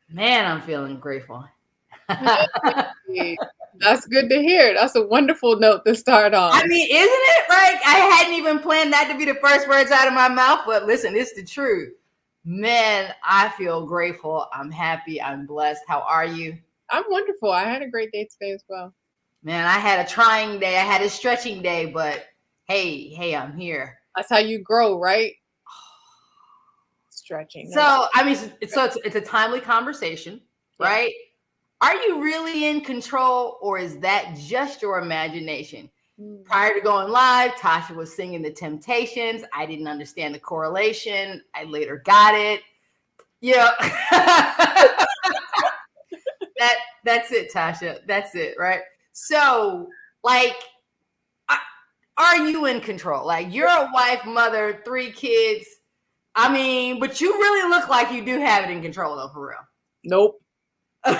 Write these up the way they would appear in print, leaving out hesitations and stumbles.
Man, I'm feeling grateful. Hey, that's good to hear. That's a wonderful note to start I on. mean, isn't it? Like, I hadn't even planned that to be the first words out of my mouth, but listen, it's the truth. Man, I feel grateful. I'm happy. I'm blessed. How are you? I'm wonderful. I had a great day today as well. Man, I had a trying day. I had a stretching day, but hey, I'm here. That's how you grow, right? Stretching. No, So, I mean, it's a timely conversation, yeah. right? Are you really in control, or is that just your imagination? Mm. Prior to going live, Tasha was singing The Temptations. I didn't understand the correlation. I later got it. Yeah. That's it, Tasha. That's it, right? So, like, are you in control? Like, you're a wife, mother, 3 kids. I mean, but you really look like you do have it in control, though, for Nope. real.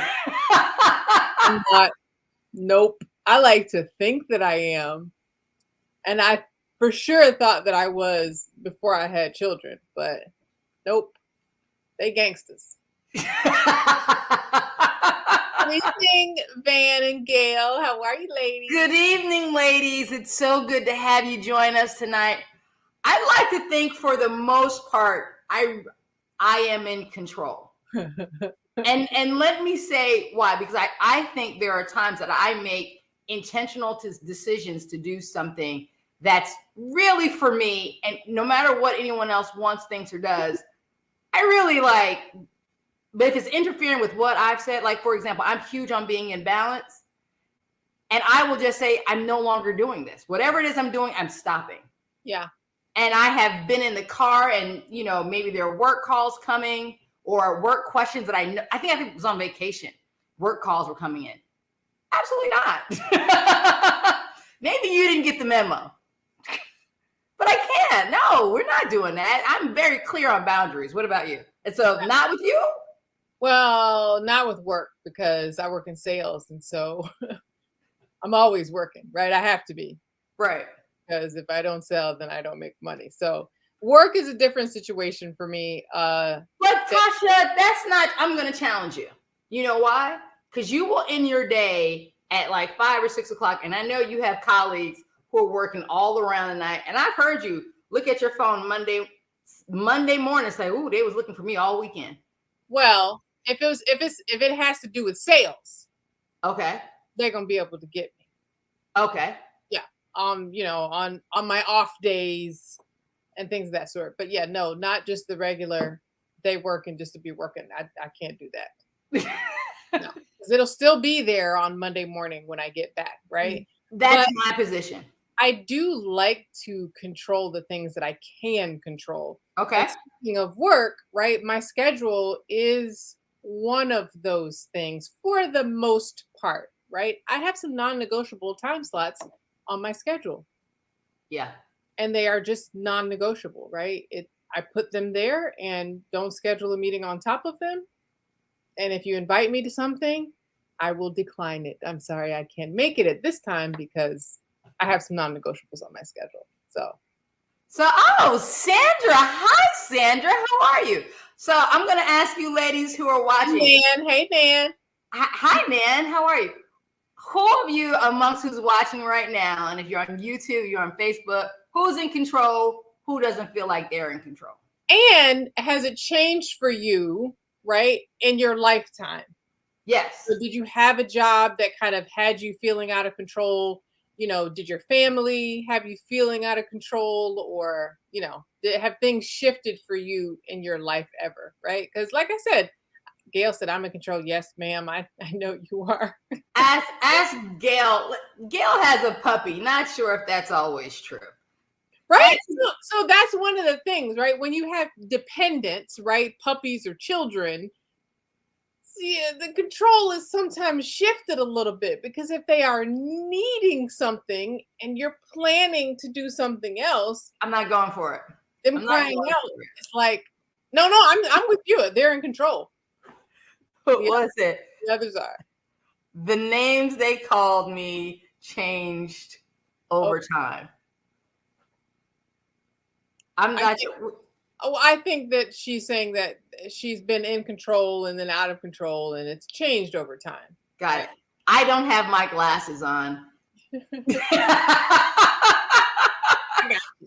I'm not. Nope. I like to think that I am. And I for sure thought that I was before I had children, but nope. They gangsters. Good evening, Van and Gail. How are you, ladies? Good evening, ladies. It's so good to have you join us tonight. I like to think, for the most part, I am in control. And let me say why, because I think there are times that I make intentional decisions to do something that's really for me, and no matter what anyone else wants, thinks, or does, I really like. But if it's interfering with what I've said, like, for example, I'm huge on being in balance, and I will just say, I'm no longer doing this. Whatever it is I'm doing, I'm stopping. Yeah. And I have been in the car, and maybe there are work calls coming or work questions that I think it was on vacation. Work calls were coming in. Absolutely not. Maybe you didn't get the memo. But I can't. No, we're not doing that. I'm very clear on boundaries. What about you? And so, not with you? Well, not with work because I work in sales, and so I'm always working, right? I have to be, Right. because if I don't sell, then I don't make money. So work is a different situation for me. But Tasha, that's not. I'm going to challenge you. You know why? Because you will end your day at like 5 or 6 o'clock, and I know you have colleagues who are working all around the night. And I've heard you look at your phone Monday morning and say, "Ooh, they was looking for me all weekend." Well, if it has to do with sales, Okay. they're gonna be able to get me. Okay. Yeah. On my off days and things of that sort. But yeah, no, not just the regular day working just to be working. I can't do that. No, because it'll still be there on Monday morning when I get back, right? That's But my position. I do like to control the things that I can control. Okay. And speaking of work, right, my schedule is one of those things for the most part, right? I have some non negotiable time slots on my schedule, Yeah. and they are just non negotiable, right? I put them there and don't schedule a meeting on top of them. And if you invite me to something, I will decline it. I'm sorry, I can't make it at this time because I have some non-negotiables on my schedule. So, Sandra. Hi, Sandra. How are you? So, I'm going to ask you, ladies who are watching. Hey, Nan. Hi, Nan. How are you? Who of you amongst who's watching right now, and if you're on YouTube, you're on Facebook, who's in control? Who doesn't feel like they're in control? And has it changed for you, right, in your lifetime? Yes. Or did you have a job that kind of had you feeling out of control? Did your family have you feeling out of control, or, have things shifted for you in your life ever, right? Because like I said, Gail said, I'm in control. Yes, ma'am. I know you are. Ask Gail. Gail has a puppy. Not sure if that's always true. Right? So that's one of the things, right? When you have dependents, right? Puppies or children, the control is sometimes shifted a little bit, because if they are needing something and you're planning to do something else, I'm not going for it. them I'm not crying going out, for it. it's like, no, I'm with you. They're in control. What was it? The others are. The names they called me changed over time. I'm not. Oh, I think that she's saying that she's been in control and then out of control, and it's changed over time. Got it. I don't have my glasses on.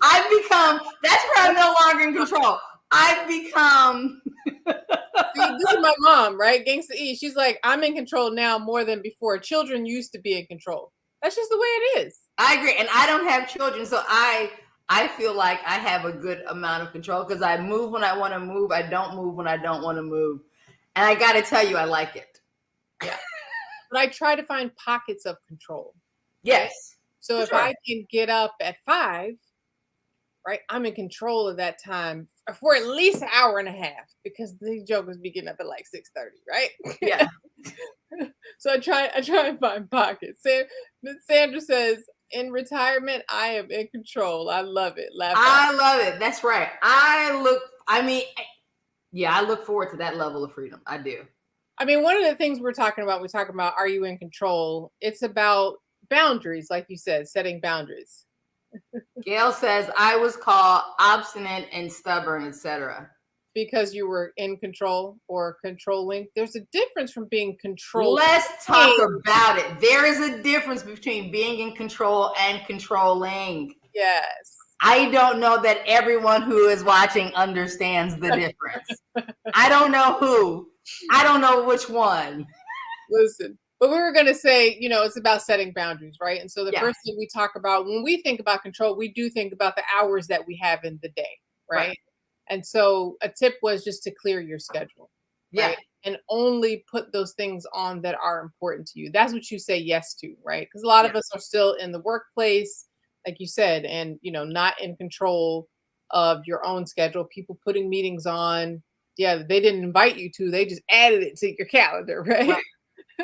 I've become, that's where I'm no longer in control. I've become. See, this is my mom, right? Gangsta E. She's like, I'm in control now more than before. Children used to be in control. That's just the way it is. I agree. And I don't have children. So I feel like I have a good amount of control because I move when I want to move. I don't move when I don't want to move. And I got to tell you, I like it. Yeah. But I try to find pockets of control. Yes. So if I can get up at 5, right, I'm in control of that time for at least an hour and a half because these jokers be getting up at like 6:30, right? Yeah. So I try and find pockets. Sandra says, in retirement, I am in control. I love it. I love it. That's right. I look forward to that level of freedom. I do. I mean, one of the things we're talking about, are you in control? It's about boundaries, like you said, setting boundaries. Gail says, I was called obstinate and stubborn, etc. Because you were in control or controlling. There's a difference from being controlled. Let's talk about it. There is a difference between being in control and controlling. Yes. I don't know that everyone who is watching understands the difference. I don't know who. I don't know which one. Listen, but we were going to say, it's about setting boundaries, right? And so the first thing we talk about when we think about control, we do think about the hours that we have in the day, right? And so a tip was just to clear your schedule. Yeah. Right? And only put those things on that are important to you. That's what you say yes to, right? Because a lot of us are still in the workplace, like you said, and, not in control of your own schedule. People putting meetings on. Yeah, they didn't invite you to. They just added it to your calendar, right?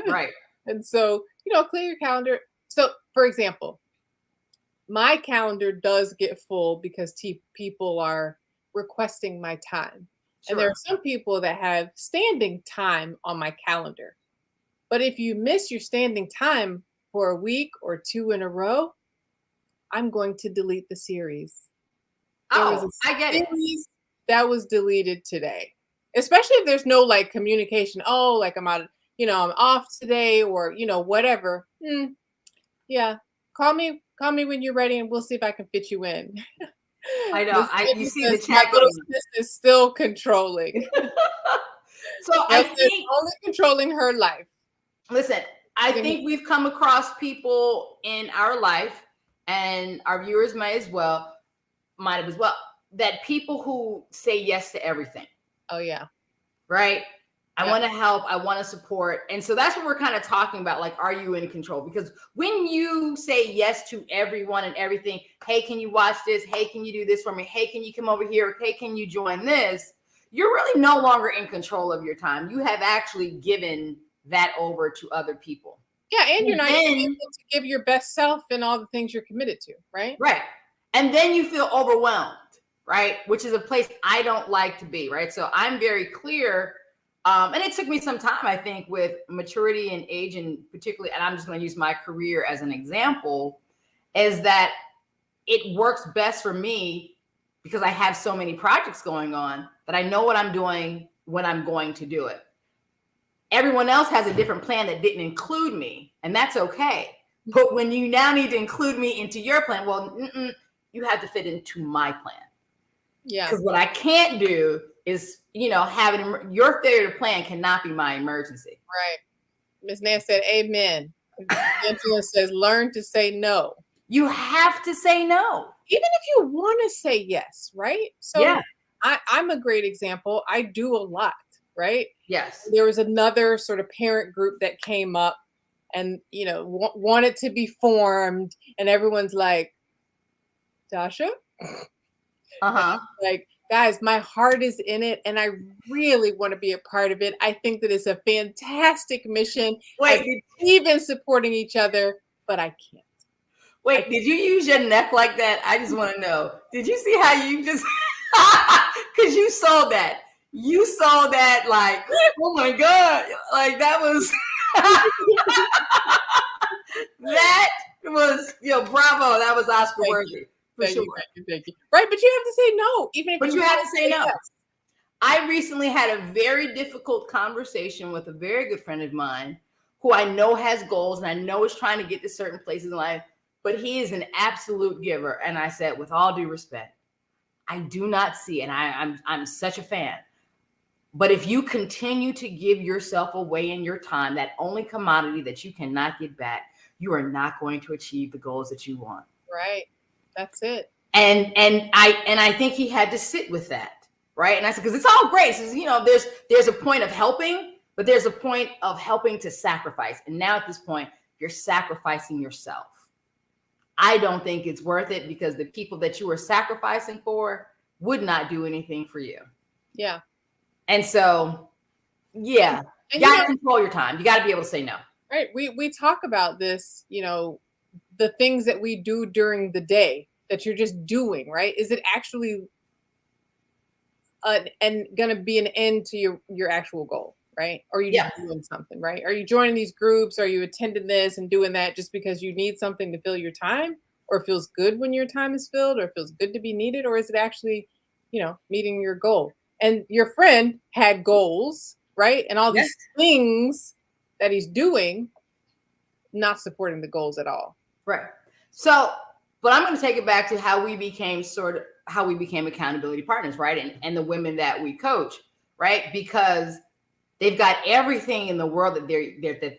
Right. And so, clear your calendar. So, for example, my calendar does get full because people are requesting my time. Sure. And there are some people that have standing time on my calendar. But if you miss your standing time for a week or 2 in a row, I'm going to delete the series. I get it. That was deleted today. Especially if there's no communication. Oh, I'm out, I'm off today or, whatever. Yeah. Call me when you're ready and we'll see if I can fit you in. I know. You see the chat. My little sis is still controlling. So I think only controlling her life. Listen, I think we've come across people in our life, and our viewers might have as well, that people who say yes to everything. Oh yeah. Right. I want to help. I want to support. And so that's what we're kind of talking about. Like, are you in control? Because when you say yes to everyone and everything, hey, can you watch this? Hey, can you do this for me? Hey, can you come over here? Hey, can you join this? You're really no longer in control of your time. You have actually given that over to other people. Yeah. And you're not able to give your best self in all the things you're committed to. Right. Right. And then you feel overwhelmed. Right. Which is a place I don't like to be. Right. So I'm very clear. And it took me some time, I think, with maturity and age, and particularly, and I'm just going to use my career as an example, is that it works best for me because I have so many projects going on that I know what I'm doing when I'm going to do it. Everyone else has a different plan that didn't include me, and that's okay. But when you now need to include me into your plan, well, you have to fit into my plan. Yeah. Because what I can't do is, having your failure to plan cannot be my emergency. Right. Ms. Nance said, amen. Angela says, learn to say no. You have to say no. Even if you want to say yes, right? So yeah. I'm a great example. I do a lot, right? Yes. There was another sort of parent group that came up and, wanted to be formed. And everyone's like, Tasha? Uh-huh. Like, guys, my heart is in it and I really want to be a part of it. I think that it's a fantastic mission. Wait, even supporting each other, but I can't. Wait, did you use your neck like that? I just want to know. Did you see how you just, because you saw that. You saw that like, oh my God. Like that was, that was, bravo. That was Oscar worthy. For Thank sure. you, thank you, thank you. Right, but you have to say no, even if But you want have to say no. yes. I recently had a very difficult conversation with a very good friend of mine who I know has goals and I know is trying to get to certain places in life, but he is an absolute giver. And I said, with all due respect, I do not see, and I'm such a fan. But if you continue to give yourself away in your time, that only commodity that you cannot get back, you are not going to achieve the goals that you want. Right. That's it. And I think he had to sit with that, right? And I said, because it's all great. So, you know, there's a point of helping, but there's a point of helping to sacrifice. And now at this point, you're sacrificing yourself. I don't think it's worth it because the people that you are sacrificing for would not do anything for you. Yeah. And so, yeah, and you got to control your time. You got to be able to say no. Right. We talk about this, you know, the things that we do during the day that you're just doing, right? Is it actually and going to be an end to your actual goal, right? Or are you just doing something, right? Are you joining these groups? Are you attending this and doing that just because you need something to fill your time, or it feels good when your time is filled, or it feels good to be needed, or is it actually, you know, meeting your goal? And your friend had goals, right? And all these things that he's doing, not supporting the goals at all. Right. So, but I'm going to take it back to how we became accountability partners, right? And the women that we coach, right? Because they've got everything in the world that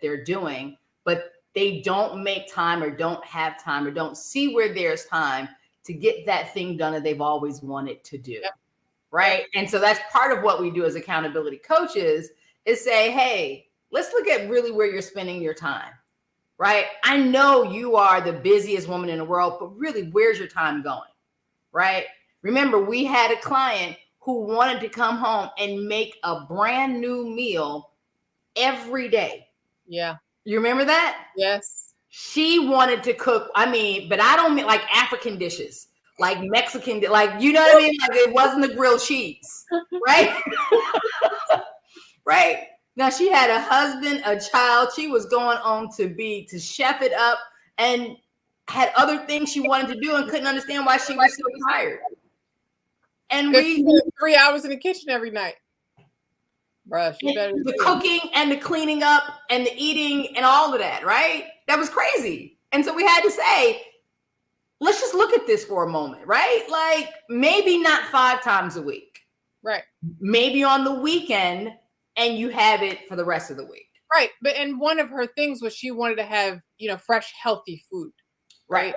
they're doing, but they don't make time or don't have time or don't see where there's time to get that thing done that they've always wanted to do. Yep. Right. And so that's part of what we do as accountability coaches is say, hey, let's look at really where you're spending your time. Right. I know you are the busiest woman in the world, but really, where's your time going? Right. Remember, we had a client who wanted to come home and make a brand new meal every day. Yeah. You remember that? Yes. She wanted to cook. I mean, but I don't mean like African dishes, like Mexican, like, you know what I mean? Like it wasn't the grilled cheese. Right. Right. Now she had a husband, a child. She was going on to chef it up and had other things she wanted to do and couldn't understand why she was so tired. And we 3 hours in the kitchen every night. Bruh, the cooking and the cleaning up and the eating and all of that, right? That was crazy. And so we had to say, let's just look at this for a moment, right? Like maybe not 5 times a week. Right. Maybe on the weekend, and you have it for the rest of the week. Right. But and one of her things was she wanted to have, you know, fresh, healthy food. Right.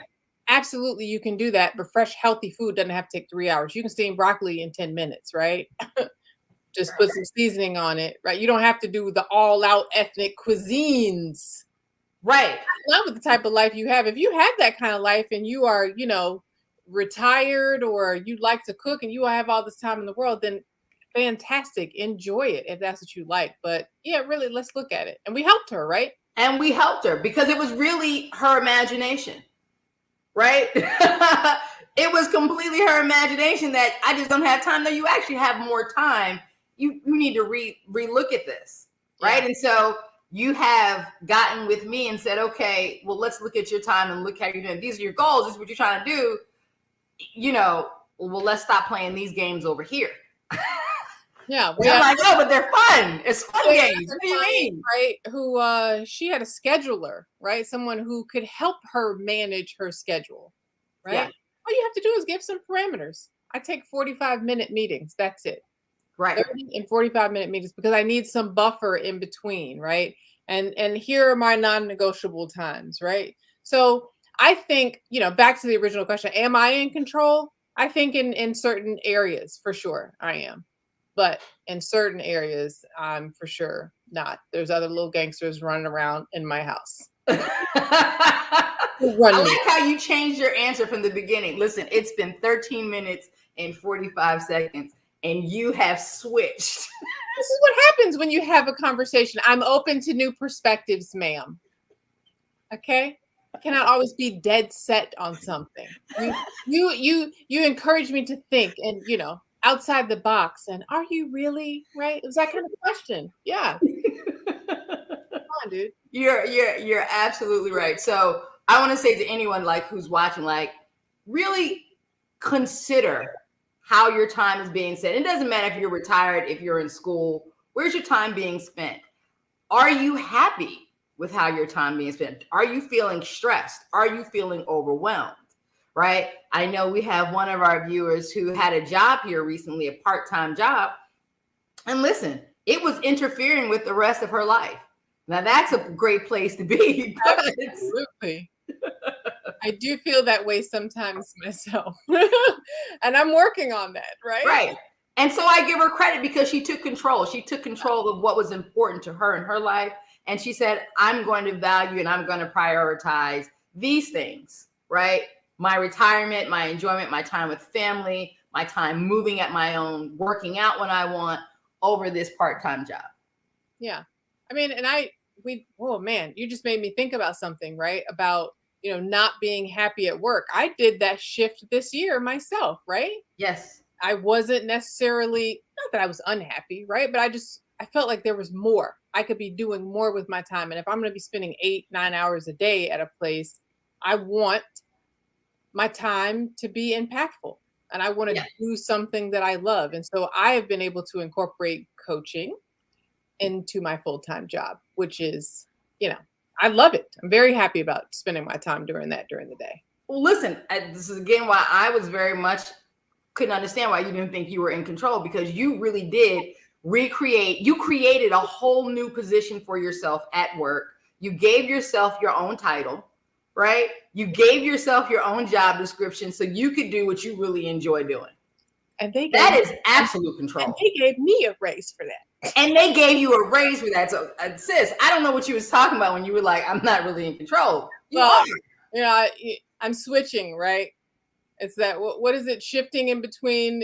Absolutely, you can do that, but fresh, healthy food doesn't have to take 3 hours. You can steam broccoli in 10 minutes, right? Just put some seasoning on it, right? You don't have to do the all-out ethnic cuisines. Right. Not with the type of life you have. If you have that kind of life and you are, you know, retired or you like to cook and you have all this time in the world, then fantastic. Enjoy it if that's what you like. But yeah, really, let's look at it. And we helped her, right? And we helped her because it was really her imagination, right? It was completely her imagination that I just don't have time. No, you actually have more time. You need to re-look at this, right? Yeah. And so you have gotten with me and said, okay, well, let's look at your time and look how you're doing. These are your goals. This is what you're trying to do. You know, well, let's stop playing these games over here. Yeah, we're like, oh, but they're fun. It's fun games. What do you mean? Right? Who she had a scheduler, right? Someone who could help her manage her schedule, right? Yeah. All you have to do is give some parameters. I take 45-minute meetings. That's it. Right. 30 and 45-minute meetings because I need some buffer in between, right? And here are my non-negotiable times, right? So I think, you know, back to the original question, am I in control? I think in certain areas, for sure, I am. But in certain areas, I'm for sure not. There's other little gangsters running around in my house. I like how you changed your answer from the beginning. Listen, it's been 13 minutes and 45 seconds, and you have switched. This is what happens when you have a conversation. I'm open to new perspectives, ma'am. Okay? I cannot always be dead set on something. You encourage me to think and, you know, outside the box. And are you really, right? It was that kind of question. Yeah. Come on, dude. You're absolutely right. So I want to say to anyone like who's watching, like, really consider how your time is being spent. It doesn't matter if you're retired, if you're in school, where's your time being spent? Are you happy with how your time being spent? Are you feeling stressed? Are you feeling overwhelmed? Right? I know we have one of our viewers who had a job here recently, a part-time job. And listen, it was interfering with the rest of her life. Now that's a great place to be. Absolutely. I do feel that way sometimes myself. And I'm working on that, right? Right. And so I give her credit because she took control. She took control of what was important to her in her life. And she said, I'm going to value and I'm going to prioritize these things, right? My retirement, my enjoyment, my time with family, my time moving at my own, working out when I want, over this part-time job. Yeah. I mean, and oh man, you just made me think about something, right? About, not being happy at work. I did that shift this year myself, right? Yes. I wasn't necessarily, not that I was unhappy, right? But I felt like there was more. I could be doing more with my time. And if I'm going to be spending 8-9 hours a day at a place, I want my time to be impactful. And I want to do something that I love. And so I have been able to incorporate coaching into my full-time job, which is, I love it. I'm very happy about spending my time during the day. Well, listen, this is again why I was very much couldn't understand why you didn't think you were in control, because you really did you created a whole new position for yourself at work. You gave yourself your own title, right? You gave yourself your own job description so you could do what you really enjoy doing. And that is absolute control. And they gave me a raise for that. And they gave you a raise for that. So, sis, I don't know what you was talking about when you were like, I'm not really in control. I'm switching, right? It's that, what is it? Shifting in between,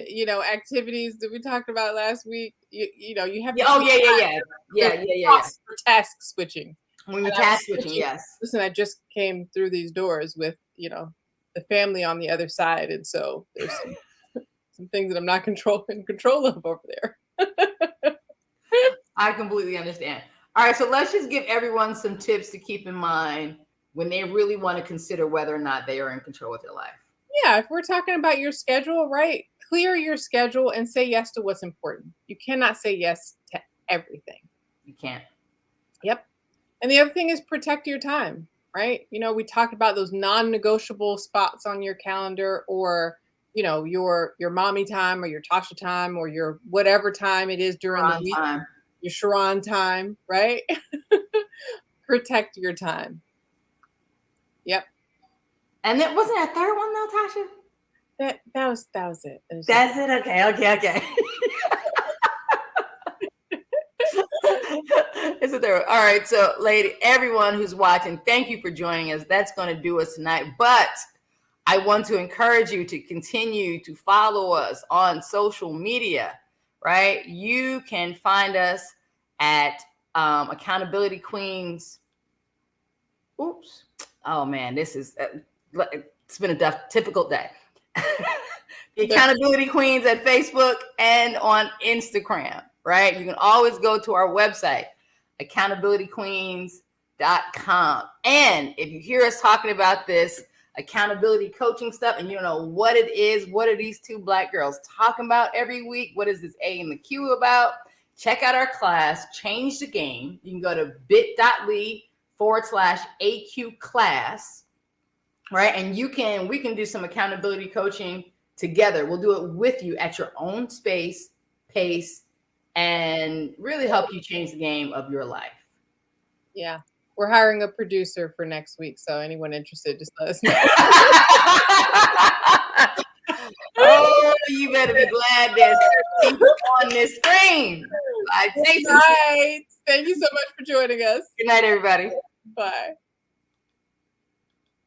activities that we talked about last week. You have to Yeah. Task switching. When you're task switching, yes. Listen, I just came through these doors with, the family on the other side. And so there's some things that I'm not in control of over there. I completely understand. All right, so let's just give everyone some tips to keep in mind when they really want to consider whether or not they are in control with their life. Yeah, if we're talking about your schedule, right? Clear your schedule and say yes to what's important. You cannot say yes to everything. You can't. Yep. And the other thing is protect your time, right? We talked about those non-negotiable spots on your calendar, or your mommy time, or your Tasha time, or your whatever time it is during the week. Your Sharon time, right? Protect your time. Yep. And it wasn't a third one though, Tasha? That was it. That's it. Okay. It's a third one. All right. So, everyone who's watching, thank you for joining us. That's going to do us tonight. But I want to encourage you to continue to follow us on social media. Right? You can find us at Accountability Queens. Oops. Oh man, this is it's been a difficult day. The Accountability Queens at Facebook and on Instagram, right? You can always go to our website, accountabilityqueens.com. And if you hear us talking about this accountability coaching stuff and you don't know what it is, what are these two Black girls talking about every week? What is this A and the Q about? Check out our class, Change the Game. You can go to bit.ly/AQ class, right? And we can do some accountability coaching together. We'll do it with you at your own space, pace, and really help you change the game of your life. Yeah. We're hiring a producer for next week. So anyone interested, just let us know. Oh, you better be glad there's people on this screen. Right. Thank you so much for joining us. Good night, everybody. Bye.